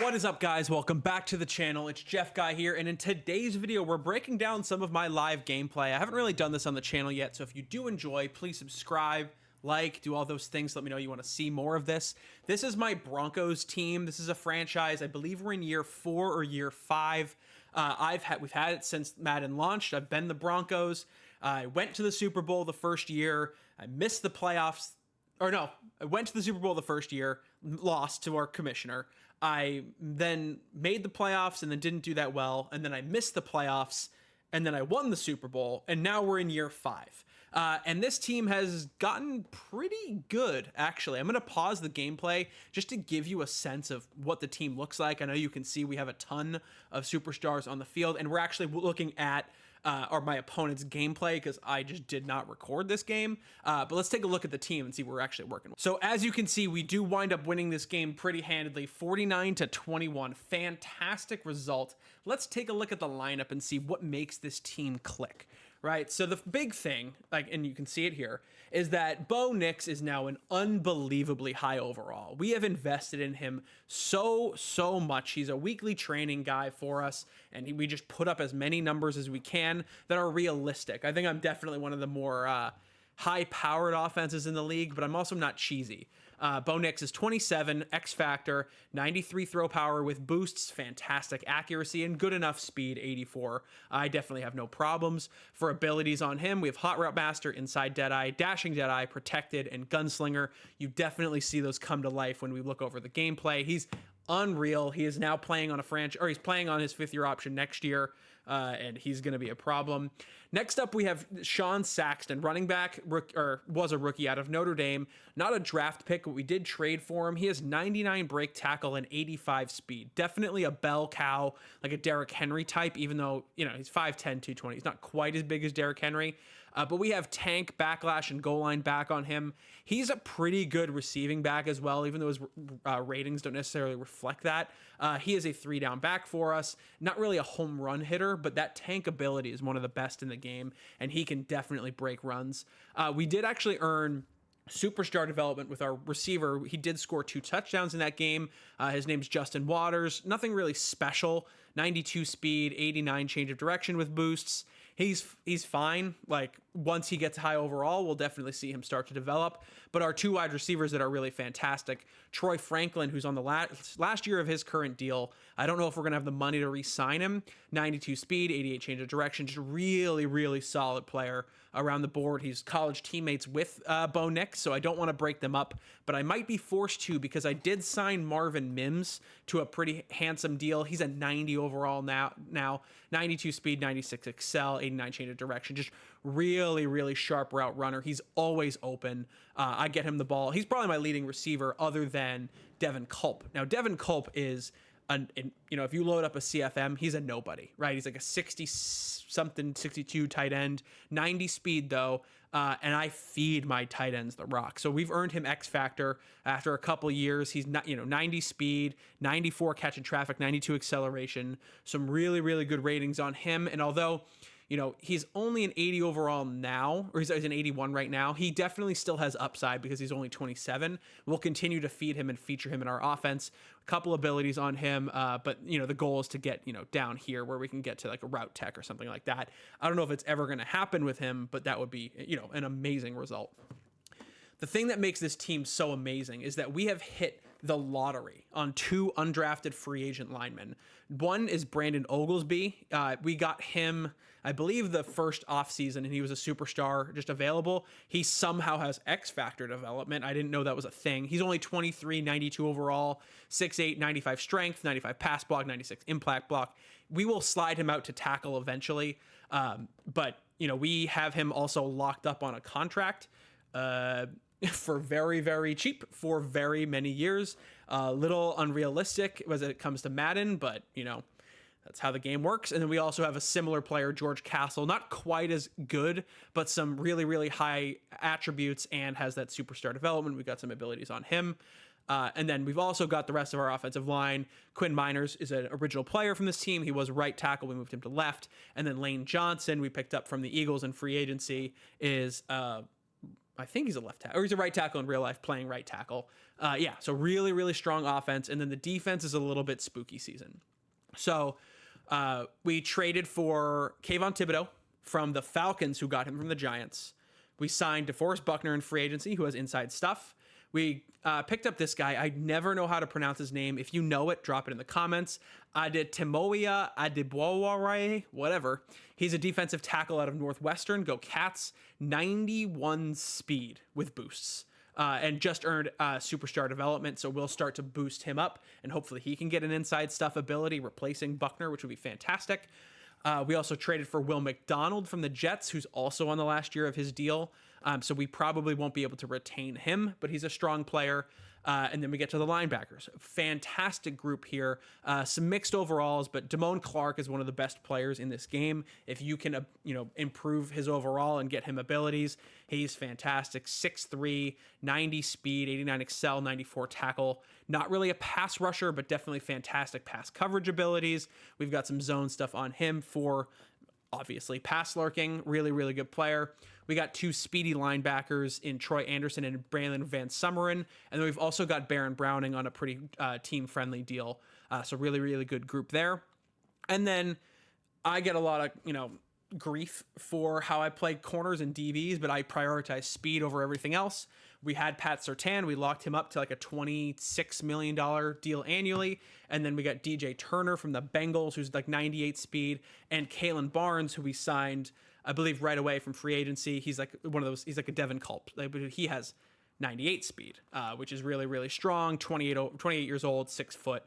What is up, guys? Welcome back to the channel. It's Jeff Guy here, and in today's video we're breaking down some of my live gameplay. I haven't really done this on the channel yet, so if you do enjoy, please subscribe, like, do all those things. Let me know you want to see more of this. This is my Broncos team. This is a franchise. I believe we're in year 4 or year 5. We've had it since Madden launched. I've been the Broncos. I went to the Super Bowl the first year. I missed the playoffs. Or no, I went to the Super Bowl the first year, lost to our commissioner. I then made the playoffs and then didn't do that well. And then I missed the playoffs and then I won the Super Bowl. And now we're in year 5. And this team has gotten pretty good, actually. I'm going to pause the gameplay just to give you a sense of what the team looks like. I know you can see we have a ton of superstars on the field, and we're actually looking at my opponent's gameplay because I just did not record this game. But let's take a look at the team and see what we're actually working with. So as you can see, we do wind up winning this game pretty handedly, 49-21. Fantastic result. Let's take a look at the lineup and see what makes this team click. Right, so the big thing, and you can see it here, is that Bo Nix is now an unbelievably high overall. We have invested in him so much. He's a weekly training guy for us, and we just put up as many numbers as we can that are realistic. I think I'm definitely one of the more high-powered offenses in the league, but I'm also not cheesy. Bo Nix is 27, X Factor, 93 throw power with boosts, fantastic accuracy, and good enough speed, 84. I definitely have no problems. For abilities on him, we have Hot Route Master, Inside Deadeye, Dashing Deadeye, Protected, and Gunslinger. You definitely see those come to life when we look over the gameplay. He's unreal. He is now playing on he's playing on his 5th-year option next year, and he's going to be a problem. Next up, we have Sean Saxton, running back, was a rookie out of Notre Dame. Not a draft pick, but we did trade for him. He has 99 break tackle and 85 speed. Definitely a bell cow, like a Derrick Henry type, even though, he's 5'10", 220. He's not quite as big as Derrick Henry. But we have tank, backlash, and goal line back on him. He's a pretty good receiving back as well, even though his ratings don't necessarily reflect that. He is a 3-down back for us. Not really a home run hitter, but that tank ability is one of the best in the game, and he can definitely break runs. We did actually earn superstar development with our receiver. He did score 2 touchdowns in that game. His name's Justin Waters. Nothing really special. 92 speed, 89 change of direction with boosts. He's fine. Like, once he gets high overall, we'll definitely see him start to develop. But our 2 wide receivers that are really fantastic, Troy Franklin, who's on the last year of his current deal. I don't know if we're going to have the money to re-sign him. 92 speed, 88 change of direction. Just really solid player around the board. He's college teammates with Bo Nix, so I don't want to break them up, but I might be forced to because I did sign Marvin Mims to a pretty handsome deal. He's a 90 overall now 92 speed, 96 excel, 89 change of direction. Just really sharp route runner. He's always open. I get him the ball. He's probably my leading receiver other than Devin Culp. Now, Devin Culp is if you load up a CFM, he's a nobody, right? He's like a 60-something, 62 tight end, 90 speed though, and I feed my tight ends the rock. So we've earned him X Factor after a couple years. He's not, 90 speed, 94 catch and traffic, 92 acceleration, some really good ratings on him. And although he's only an 80 overall now, or he's an 81 right now. He definitely still has upside because he's only 27. We'll continue to feed him and feature him in our offense. A couple abilities on him, but the goal is to get down here where we can get to like a route tech or something like that. I don't know if it's ever going to happen with him, but that would be an amazing result. The thing that makes this team so amazing is that we have hit the lottery on 2 undrafted free agent linemen. One is Brandon Oglesby. We got him, I believe, the first offseason, and he was a superstar just available. He somehow has X Factor development. I didn't know that was a thing. He's only 23, 92 overall, 6'8", 95 strength, 95 pass block, 96 impact block. We will slide him out to tackle eventually, but we have him also locked up on a contract for very cheap for very many years. Little unrealistic as it comes to Madden, but that's how the game works. And then we also have a similar player, George Castle, not quite as good, but some really high attributes and has that superstar development. We've got some abilities on him. And then we've also got the rest of our offensive line. Quinn Miners is an original player from this team. He was right tackle. We moved him to left. And then Lane Johnson, we picked up from the Eagles in free agency, is I think he's a left tackle, or he's a right tackle in real life, playing right tackle. Yeah, so really, really strong offense. And then the defense is a little bit spooky season. So we traded for Kayvon Thibodeau from the Falcons, who got him from the Giants. We signed DeForest Buckner in free agency, who has inside stuff. We picked up this guy. I never know how to pronounce his name. If you know it, drop it in the comments. Adetimoya Adeboware, whatever. He's a defensive tackle out of Northwestern. Go Cats. 91 speed with boosts. And just earned superstar development, so we'll start to boost him up, and hopefully he can get an inside stuff ability, replacing Buckner, which would be fantastic. We also traded for Will McDonald from the Jets, who's also on the last year of his deal. So we probably won't be able to retain him, but he's a strong player. And then we get to the linebackers. Fantastic group here. Some mixed overalls, but Damone Clark is one of the best players in this game. If you can, improve his overall and get him abilities, he's fantastic. 6'3", 90 speed, 89 excel, 94 tackle. Not really a pass rusher, but definitely fantastic pass coverage abilities. We've got some zone stuff on him for, obviously, pass lurking. Really, really good player. We got two speedy linebackers in Troy Anderson and Braylon Van Summeren. And then we've also got Baron Browning on a pretty team-friendly deal. So really, really good group there. And then I get a lot of, grief for how I play corners and DBs, but I prioritize speed over everything else. We had Pat Surtain. We locked him up to like a $26 million deal annually. And then we got DJ Turner from the Bengals, who's like 98 speed, and Kalen Barnes, who we signed, I believe, right away from free agency. He's like one of those, he's like a Devin Culp. He has 98 speed, which is really, really strong. 28 years old, 6 foot,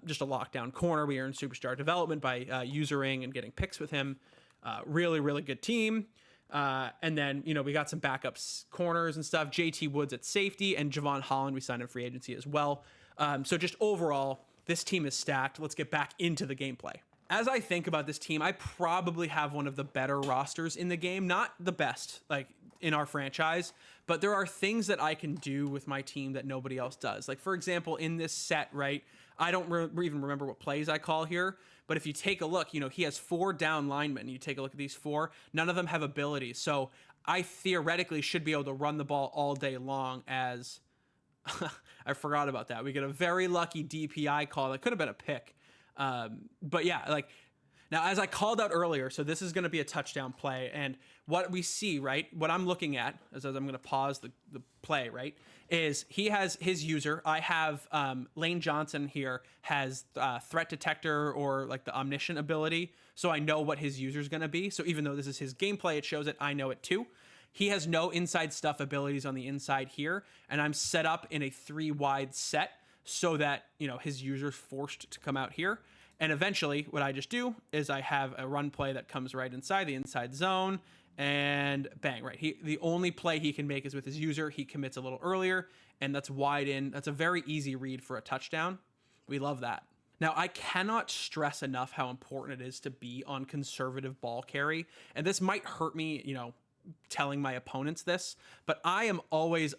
just a lockdown corner. We earned superstar development by usering and getting picks with him. Really, really good team. And then, we got some backups corners and stuff. JT Woods at safety, and Javon Holland we signed in free agency as well. So just overall, this team is stacked. Let's get back into the gameplay. As I think about this team, I probably have one of the better rosters in the game. Not the best, like, in our franchise, but there are things that I can do with my team that nobody else does. Like, for example, in this set, right, I don't even remember what plays I call here, but if you take a look, he has 4 down linemen. You take a look at these 4, none of them have abilities. So I theoretically should be able to run the ball all day long as I forgot about that. We get a very lucky DPI call. That could have been a pick. But yeah, like, now as I called out earlier, so this is going to be a touchdown play, and what we see, right, what I'm looking at, as I'm going to pause the play, right, is he has his user. I have Lane Johnson here has threat detector, or like the omniscient ability, so I know what his user is going to be. So even though this is his gameplay, it shows it, I know it too. He has no inside stuff abilities on the inside here, and I'm set up in a 3 wide set so that, his user's forced to come out here. And eventually what I just do is I have a run play that comes right inside the inside zone, and bang, right. The only play he can make is with his user. He commits a little earlier, and that's wide in. That's a very easy read for a touchdown. We love that. Now, I cannot stress enough how important it is to be on conservative ball carry. And this might hurt me, telling my opponents this, but I am always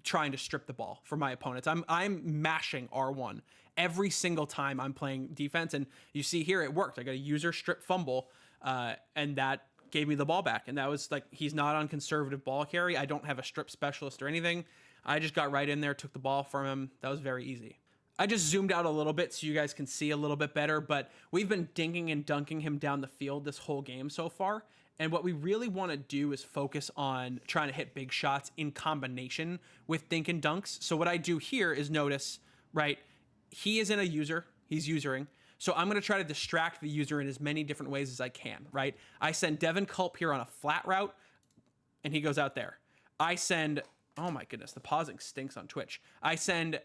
trying to strip the ball for my opponents. I'm mashing R1 every single time I'm playing defense. And you see here, it worked. I got a user strip fumble, and that gave me the ball back. And that was like, he's not on conservative ball carry. I don't have a strip specialist or anything. I just got right in there, took the ball from him. That was very easy. I just zoomed out a little bit so you guys can see a little bit better, but we've been dinking and dunking him down the field this whole game so far. And what we really want to do is focus on trying to hit big shots in combination with dink and dunks. So what I do here is notice, right, he is in a user, he's usering. So I'm going to try to distract the user in as many different ways as I can, right? I send Devin Culp here on a flat route, and he goes out there. I send, oh my goodness, the pausing stinks on Twitch. I send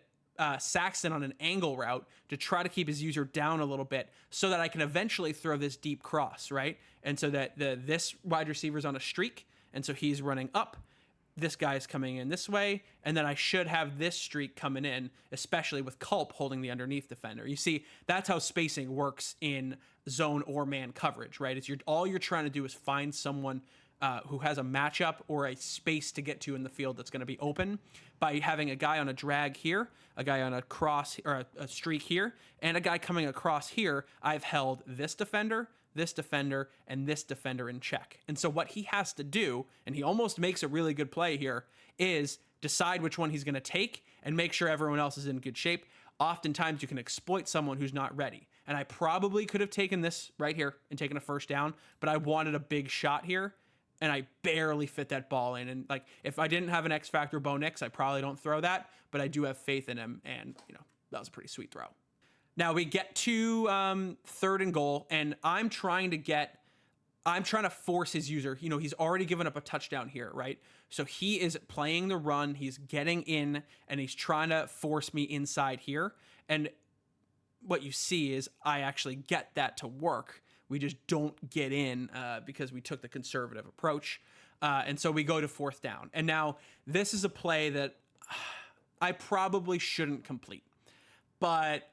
Saxton on an angle route to try to keep his user down a little bit so that I can eventually throw this deep cross, right? And so that this wide receiver's on a streak, and so he's running up. This guy's coming in this way, and then I should have this streak coming in, especially with Culp holding the underneath defender. You see, that's how spacing works in zone or man coverage, right? It's all you're trying to do is find someone who has a matchup or a space to get to in the field that's going to be open by having a guy on a drag here, a guy on a cross or a streak here, and a guy coming across here. I've held this defender, this defender, and this defender in check. And so what he has to do, and he almost makes a really good play here, is decide which one he's going to take and make sure everyone else is in good shape. Oftentimes you can exploit someone who's not ready. And I probably could have taken this right here and taken a first down, but I wanted a big shot here, and I barely fit that ball in. And like, if I didn't have an X Factor Bo Nix, I probably don't throw that, but I do have faith in him, and that was a pretty sweet throw. Now we get to 3rd and goal, and I'm trying to force his user. He's already given up a touchdown here, right? So he is playing the run, he's getting in, and he's trying to force me inside here. And what you see is I actually get that to work. We just don't get in because we took the conservative approach. And so we go to 4th down. And now this is a play that I probably shouldn't complete. But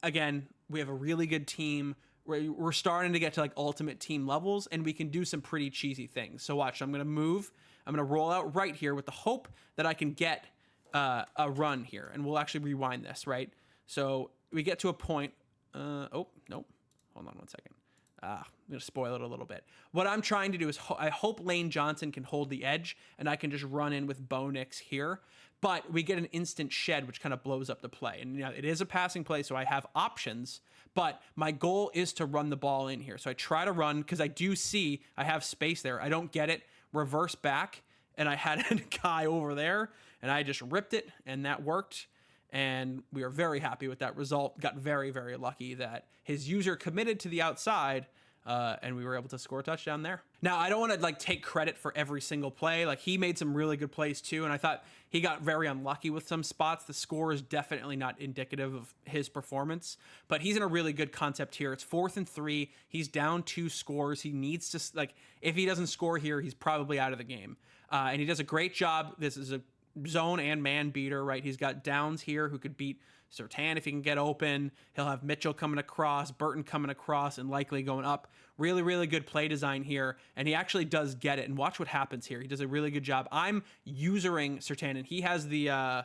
again, we have a really good team. We're starting to get to like ultimate team levels, and we can do some pretty cheesy things. So watch, I'm going to move. I'm going to roll out right here with the hope that I can get a run here. And we'll actually rewind this, right? So we get to a point. Oh, nope. Hold on one second. I'm going to spoil it a little bit. What I'm trying to do is I hope Lane Johnson can hold the edge, and I can just run in with Bo Nix here. But we get an instant shed, which kind of blows up the play. And it is a passing play, so I have options. But my goal is to run the ball in here. So I try to run because I do see I have space there. I don't get it. Reverse back, and I had a guy over there, and I just ripped it, and that worked. And we are very happy with that result. Got very, very lucky that his user committed to the outside, and we were able to score a touchdown there. Now, I don't want to take credit for every single play. He made some really good plays too, and I thought he got very unlucky with some spots. The score is definitely not indicative of his performance, but he's in a really good concept here. It's 4th and 3. He's down 2 scores. He needs to, if he doesn't score here, he's probably out of the game. And he does a great job. This is a zone and man beater, right? He's got Downs here who could beat Surtain if he can get open. He'll have Mitchell coming across, Burton coming across, and likely going up. Really, really good play design here, and he actually does get it. And watch what happens here. He does a really good job. I'm usering Surtain, and he has the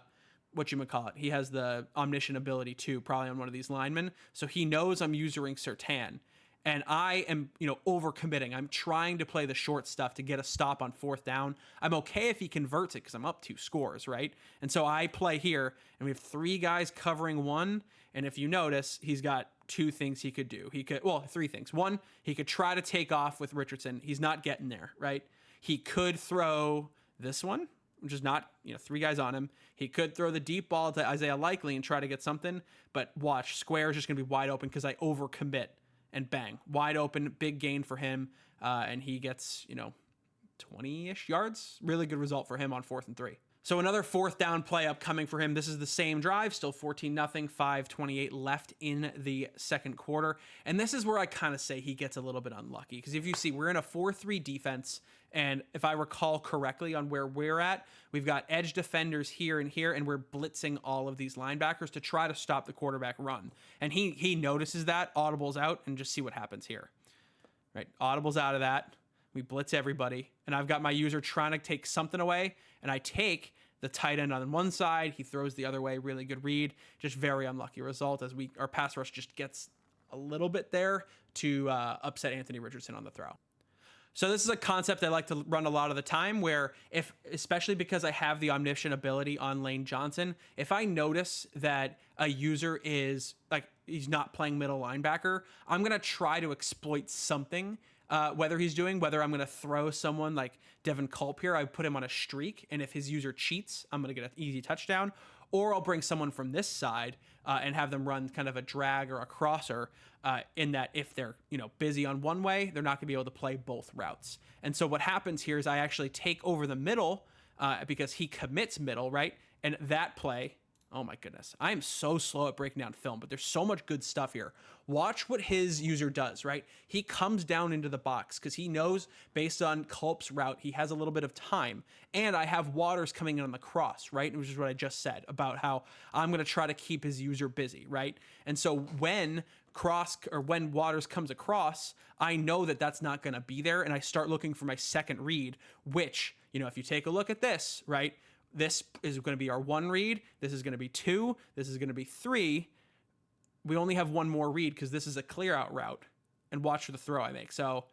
he has the omniscient ability too, probably on one of these linemen. So he knows I'm usering Surtain. And I am, overcommitting. I'm trying to play the short stuff to get a stop on 4th down. I'm okay if he converts it because I'm up 2 scores, right? And so I play here, and we have 3 guys covering 1. And if you notice, he's got 2 things he could do. 3 things. 1, he could try to take off with Richardson. He's not getting there, right? He could throw this one, which is not, 3 guys on him. He could throw the deep ball to Isaiah Likely and try to get something. But watch, square is just going to be wide open because I overcommit. And bang, wide open, big gain for him. And he gets, 20-ish yards. Really good result for him on 4th and 3. So another 4th down play upcoming for him. This is the same drive, still 14-0, 5:28 left in the 2nd quarter. And this is where I kind of say he gets a little bit unlucky. Because if you see, we're in a 4-3 defense. And if I recall correctly on where we're at, we've got edge defenders here, and we're blitzing all of these linebackers to try to stop the quarterback run. And he notices that, audibles out, and just see what happens here. Right, audibles out of that. We blitz everybody, and I've got my user trying to take something away, and I take the tight end on one side. He throws the other way. Really good read. Just very unlucky result as our pass rush just gets a little bit there to upset Anthony Richardson on the throw. So this is a concept I like to run a lot of the time where especially because I have the omniscient ability on Lane Johnson, if I notice that a user is he's not playing middle linebacker, I'm going to try to exploit something, whether I'm going to throw someone like Devin Culp here. I put him on a streak, and if his user cheats, I'm going to get an easy touchdown. Or I'll bring someone from this side and have them run kind of a drag or a crosser in that if they're busy on one way, they're not going to be able to play both routes. And so what happens here is I actually take over the middle because he commits middle, right? And that play, oh my goodness, I am so slow at breaking down film, but there's so much good stuff here. Watch what his user does, right? He comes down into the box because he knows based on Culp's route, he has a little bit of time. And I have Waters coming in on the cross, right? Which is what I just said about how I'm going to try to keep his user busy, right? And so when Waters comes across, I know that that's not going to be there. And I start looking for my second read, which, if you take a look at this, right? This is going to be our 1 read. This is going to be 2. This is going to be 3. We only have 1 more read because this is a clear out route. and watch for the throw I make. So,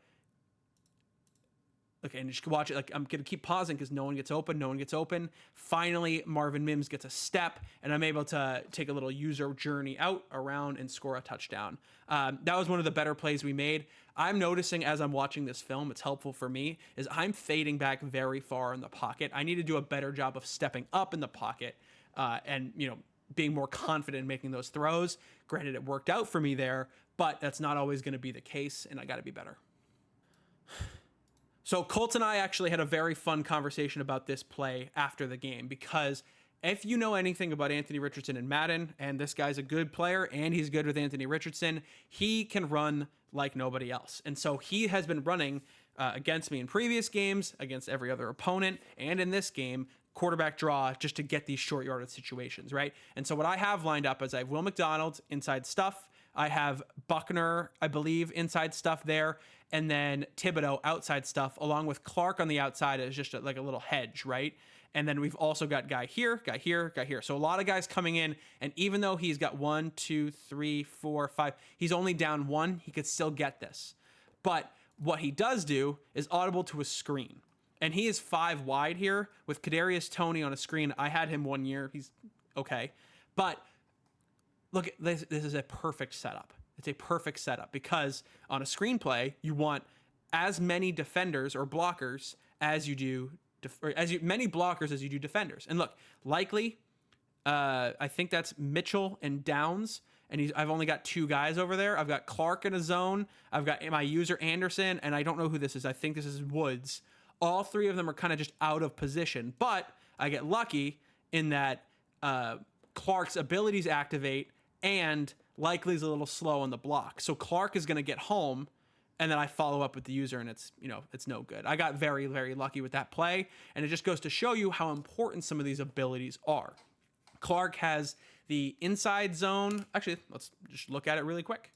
okay, and just watch it. Like, I'm gonna keep pausing because no one gets open. No one gets open. Finally, Marvin Mims gets a step, and I'm able to take a little user journey out, around, and score a touchdown. That was one of the better plays we made. I'm noticing as I'm watching this film, it's helpful for me, is I'm fading back very far in the pocket. I need to do a better job of stepping up in the pocket, and being more confident in making those throws. Granted, it worked out for me there, but that's not always going to be the case, and I got to be better. So Colt and I actually had a very fun conversation about this play after the game, because if you know anything about Anthony Richardson in Madden, and this guy's a good player and he's good with Anthony Richardson, he can run like nobody else. And so he has been running against me in previous games, against every other opponent, and in this game, quarterback draw, just to get these short yardage situations, right? And so what I have lined up is I have Will McDonald inside stuff. I have Buckner, I believe, inside stuff there. And then Thibodeau outside stuff, along with Clark on the outside as just like a little hedge, right? And then we've also got guy here, guy here, guy here. So a lot of guys coming in. And even though he's got 1, 2, 3, 4, 5, he's only down 1, he could still get this. But what he does do is audible to a screen. And he is 5 wide here with Kadarius Toney on a screen. I had him 1 year. He's okay. But look, this is a perfect setup. It's a perfect setup because on a screenplay, you want as many defenders or blockers as you do, many blockers as you do defenders. And look, likely, I think that's Mitchell and Downs, and I've only got 2 guys over there. I've got Clark in a zone. I've got my user Anderson, and I don't know who this is. I think this is Woods. All 3 of them are kind of just out of position, but I get lucky in that Clark's abilities activate, and likely is a little slow on the block. So Clark is going to get home, and then I follow up with the user, and it's no good. I got very, very lucky with that play, and it just goes to show you how important some of these abilities are. Clark has the inside zone. Actually, let's just look at it really quick.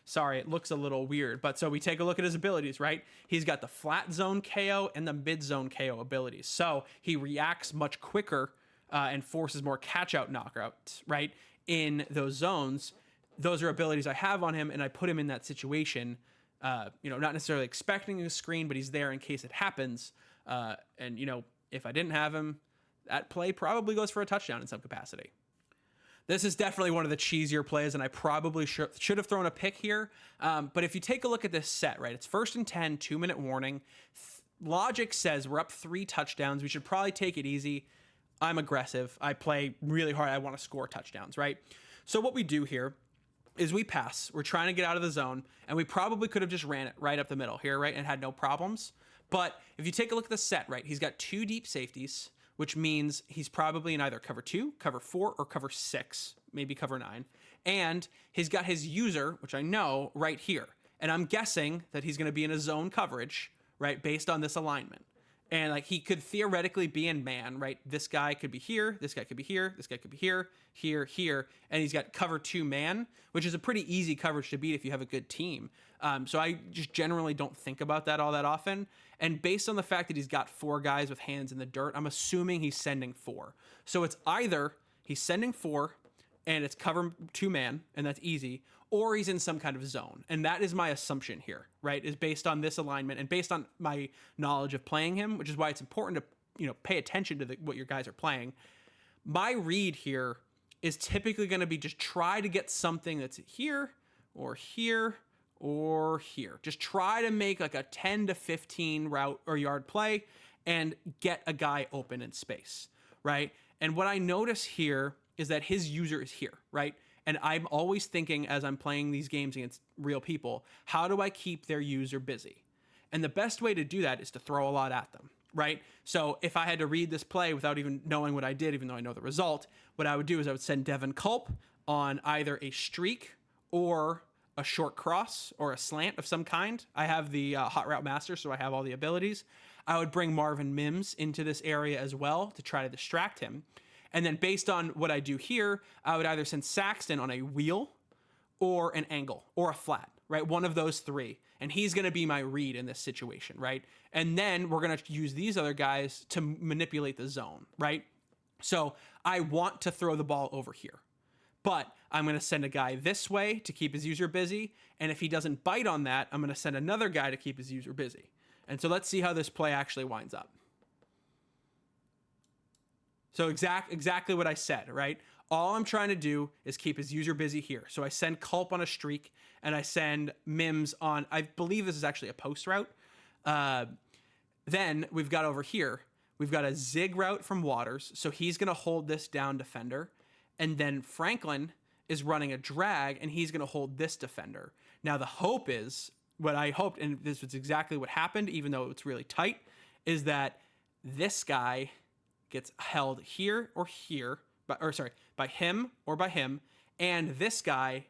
Sorry, it looks a little weird, but so we take a look at his abilities, right? He's got the flat zone KO and the mid zone KO abilities. So he reacts much quicker and forces more catch out knockouts, right? In those zones. Those are abilities I have on him, and I put him in that situation, not necessarily expecting a screen, but he's there in case it happens. And if I didn't have him, that play probably goes for a touchdown in some capacity. This is definitely one of the cheesier plays, and I probably should have thrown a pick here. But if you take a look at this set, right, it's 1st and 10, 2-minute warning. Logic says we're up 3 touchdowns. We should probably take it easy. I'm aggressive. I play really hard. I want to score touchdowns, right? So what we do here is we pass. We're trying to get out of the zone, and we probably could have just ran it right up the middle here, right, and had no problems. But if you take a look at the set, right, he's got 2 deep safeties, which means he's probably in either cover 2, cover 4, or cover 6, maybe cover 9. And he's got his user, which I know, right here. And I'm guessing that he's going to be in a zone coverage, right, based on this alignment. And like he could theoretically be in man, right? This guy could be here, this guy could be here, this guy could be here, here, here. And he's got cover 2 man, which is a pretty easy coverage to beat if you have a good team. So I just generally don't think about that all that often. And based on the fact that he's got 4 guys with hands in the dirt, I'm assuming he's sending 4. So it's either he's sending 4 and it's cover 2 man, and that's easy, or he's in some kind of zone. And that is my assumption here, right? Is based on this alignment and based on my knowledge of playing him, which is why it's important to, pay attention to what your guys are playing. My read here is typically going to be just try to get something that's here or here or here. Just try to make like a 10 to 15 route or yard play and get a guy open in space, right? And what I notice here is that his user is here, right? And I'm always thinking as I'm playing these games against real people, how do I keep their user busy? And the best way to do that is to throw a lot at them, right? So if I had to read this play without even knowing what I did, even though I know the result, what I would do is I would send Devin Culp on either a streak or a short cross or a slant of some kind. I have the hot route master, so I have all the abilities. I would bring Marvin Mims into this area as well to try to distract him. And then based on what I do here, I would either send Saxton on a wheel or an angle or a flat, right? One of those 3. And he's going to be my read in this situation, right? And then we're going to use these other guys to manipulate the zone, right? So I want to throw the ball over here, but I'm going to send a guy this way to keep his user busy. And if he doesn't bite on that, I'm going to send another guy to keep his user busy. And so let's see how this play actually winds up. So exactly what I said, right? All I'm trying to do is keep his user busy here. So I send Culp on a streak, and I send Mims on, I believe this is actually a post route. Then we've got over here, we've got a zig route from Waters. So he's going to hold this down defender. And then Franklin is running a drag, and he's going to hold this defender. Now the hope is, what I hoped, and this was exactly what happened, even though it's really tight, is that this guy gets held here or here, by him or by him, and this guy,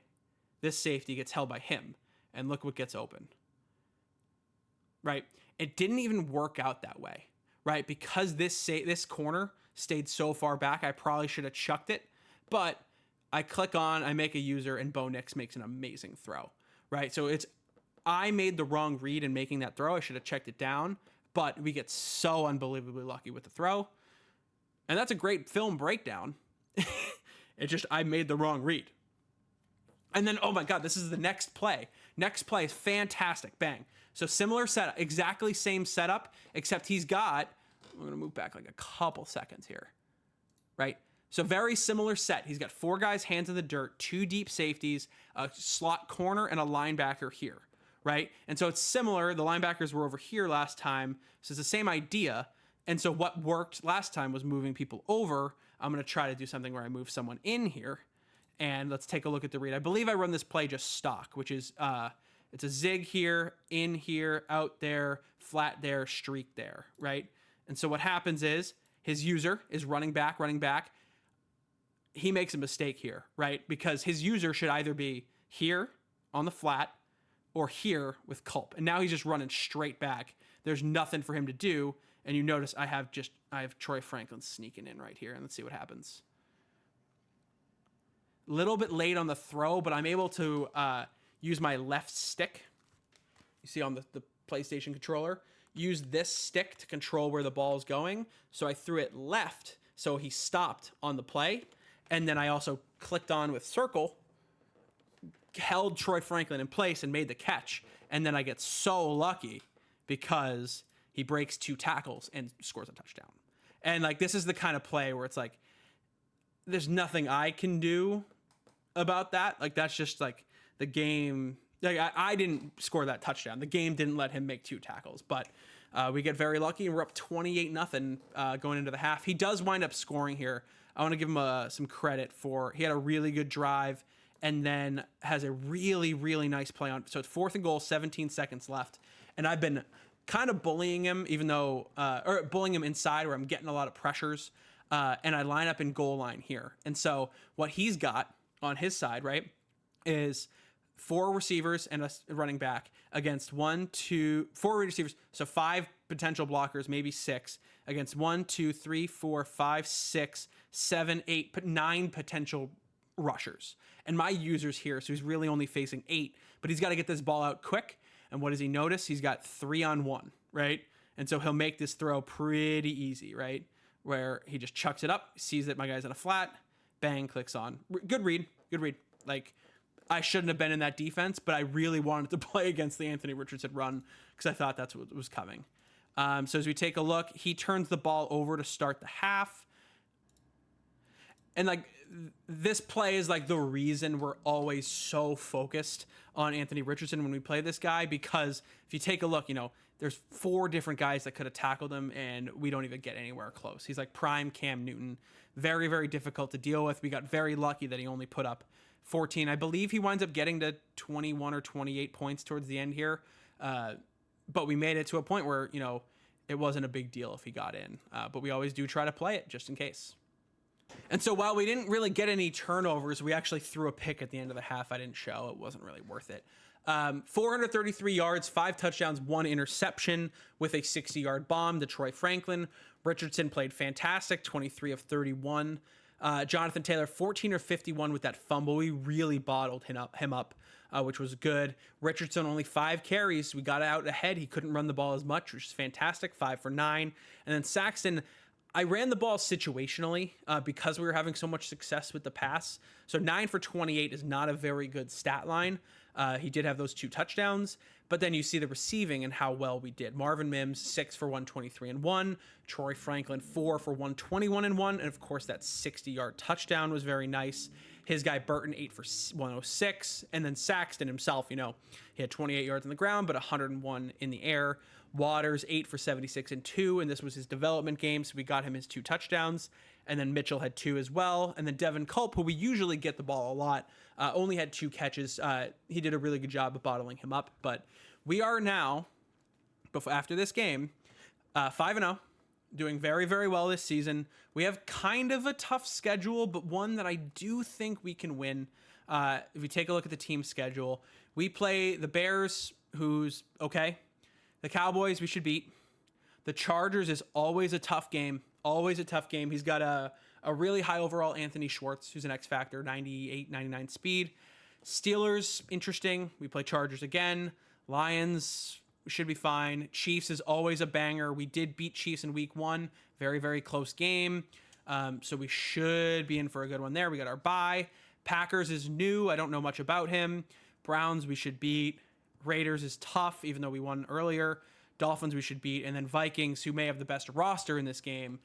this safety, gets held by him. And look what gets open. Right? It didn't even work out that way, right? Because this corner stayed so far back, I probably should have chucked it, but I click on, I make a user, and Bo Nix makes an amazing throw, right? So I made the wrong read in making that throw. I should have checked it down, but we get so unbelievably lucky with the throw. And that's a great film breakdown. I made the wrong read. And then, oh my God, this is the next play. Next play is fantastic. Bang. So similar setup, exactly same setup, except he's got, I'm going to move back like a couple seconds here, right? So very similar set. He's got 4 guys, hands in the dirt, 2 deep safeties, a slot corner, and a linebacker here, right? And so it's similar. The linebackers were over here last time. So it's the same idea. And so what worked last time was moving people over. I'm going to try to do something where I move someone in here. And let's take a look at the read. I believe I run this play just stock, which is it's a zig here, in here, out there, flat there, streak there, right? And so what happens is his user is running back. He makes a mistake here, right? Because his user should either be here on the flat or here with Culp. And now he's just running straight back. There's nothing for him to do. And you notice I have Troy Franklin sneaking in right here. And let's see what happens. A little bit late on the throw, but I'm able to use my left stick. You see on the PlayStation controller. Use this stick to control where the ball is going. So I threw it left, so he stopped on the play. And then I also clicked on with circle, held Troy Franklin in place and made the catch. And then I get so lucky because he breaks 2 tackles and scores a touchdown. And like, this is the kind of play where it's like, there's nothing I can do about that. Like, that's just like the game. Like, I didn't score that touchdown. The game didn't let him make 2 tackles, but we get very lucky and we're up 28-0 going into the half. He does wind up scoring here. I want to give him some credit for, he had a really good drive and then has a really, really nice play on. So it's 4th and goal, 17 seconds left. And I've been kind of bullying him, even though, or bullying him inside where I'm getting a lot of pressures. And I line up in goal line here. And so what he's got on his side, right, is 4 receivers and a running back against 4 receivers. So 5 potential blockers, maybe 6 against 1, 2, 3, 4, 5, 6, 7, 8, 9 potential rushers. And my user's here, so he's really only facing 8, but he's got to get this ball out quick. And what does he notice? He's got 3-on-1, right? And so he'll make this throw pretty easy, right? Where he just chucks it up, sees that my guy's in a flat, bang, clicks on. Good read. Like, I shouldn't have been in that defense, but I really wanted to play against the Anthony Richardson run because I thought that's what was coming. So as we take a look, he turns the ball over to start the half. And like, this play is like the reason we're always so focused on Anthony Richardson when we play this guy, because if you take a look, there's 4 different guys that could have tackled him and we don't even get anywhere close. He's like prime Cam Newton. Very, very difficult to deal with. We got very lucky that he only put up 14. I believe he winds up getting to 21 or 28 points towards the end here. But we made it to a point where, it wasn't a big deal if he got in. But we always do try to play it just in case. And so while we didn't really get any turnovers, we actually threw a pick at the end of the half. I didn't show. It wasn't really worth it. 433 yards, 5 touchdowns, 1 interception with a 60-yard bomb to Troy Franklin. Richardson played fantastic, 23 of 31. Jonathan Taylor, 14 or 51 with that fumble. We really bottled him up, which was good. Richardson, only 5 carries. We got out ahead. He couldn't run the ball as much, which is fantastic, 5 for 9. And then Saxton, I ran the ball situationally because we were having so much success with the pass. So 9 for 28 is not a very good stat line. He did have those 2 touchdowns, but then you see the receiving and how well we did. Marvin Mims, 6 for 123 and 1. Troy Franklin, 4 for 121 and 1. And of course, that 60-yard touchdown was very nice. His guy Burton, 8 for 106. And then Saxton himself, he had 28 yards on the ground, but 101 in the air. Waters, 8 for 76 and 2. And this was his development game, so we got him his 2 touchdowns. And then Mitchell had 2 as well. And then Devin Culp, who we usually get the ball a lot, only had 2 catches. He did a really good job of bottling him up. But we are now, after this game, 5-0, doing very, very well this season. We have kind of a tough schedule, but one that I do think we can win. If we take a look at the team schedule, we play the Bears, who's okay. The Cowboys, we should beat. The Chargers is always a tough game. Always a tough game. He's got a really high overall Anthony Schwartz, who's an X factor, 98, 99 speed. Steelers, interesting. We play Chargers again. Lions, we should be fine. Chiefs is always a banger. We did beat Chiefs in week 1. Very, very close game. So we should be in for a good one there. We got our bye. Packers is new. I don't know much about him. Browns, we should beat. Raiders is tough, even though we won earlier. Dolphins, we should beat. And then Vikings, who may have the best roster in this game,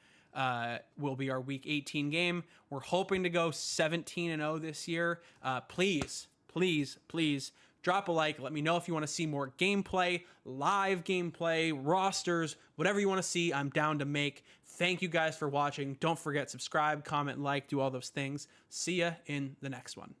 will be our week 18 game. We're hoping to go 17-0 this year. Please, please, please drop a like. Let me know if you want to see more gameplay, live gameplay, rosters, whatever you want to see, I'm down to make. Thank you guys for watching. Don't forget, subscribe, comment, like, do all those things. See ya in the next one.